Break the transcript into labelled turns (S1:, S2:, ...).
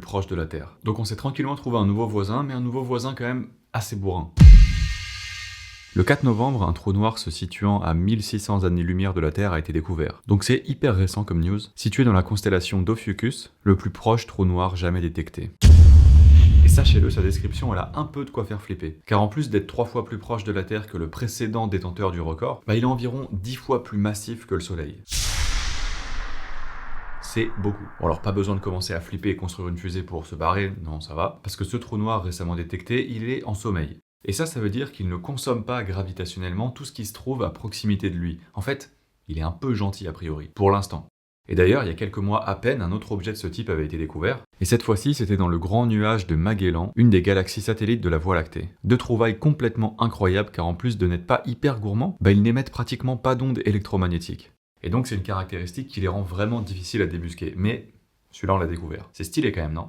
S1: proche de la Terre. Donc on s'est tranquillement trouvé un nouveau voisin, mais un nouveau voisin quand même assez bourrin. Le 4 novembre, un trou noir se situant à 1600 années-lumière de la Terre a été découvert. Donc c'est hyper récent comme news, situé dans la constellation d'Ophiuchus, le plus proche trou noir jamais détecté. Et sachez-le, sa description elle a un peu de quoi faire flipper. Car en plus d'être 3 fois plus proche de la Terre que le précédent détenteur du record, il est environ 10 fois plus massif que le Soleil. C'est beaucoup. Bon alors pas besoin de commencer à flipper et construire une fusée pour se barrer, non ça va, parce que ce trou noir récemment détecté, il est en sommeil. Et ça veut dire qu'il ne consomme pas gravitationnellement tout ce qui se trouve à proximité de lui. En fait, il est un peu gentil a priori, pour l'instant. Et d'ailleurs, il y a quelques mois à peine, un autre objet de ce type avait été découvert. Et cette fois-ci, c'était dans le grand nuage de Magellan, une des galaxies satellites de la Voie lactée. Deux trouvailles complètement incroyables car en plus de n'être pas hyper gourmands, ils n'émettent pratiquement pas d'ondes électromagnétiques. Et donc c'est une caractéristique qui les rend vraiment difficiles à débusquer. Mais celui-là on l'a découvert. C'est stylé quand même, non ?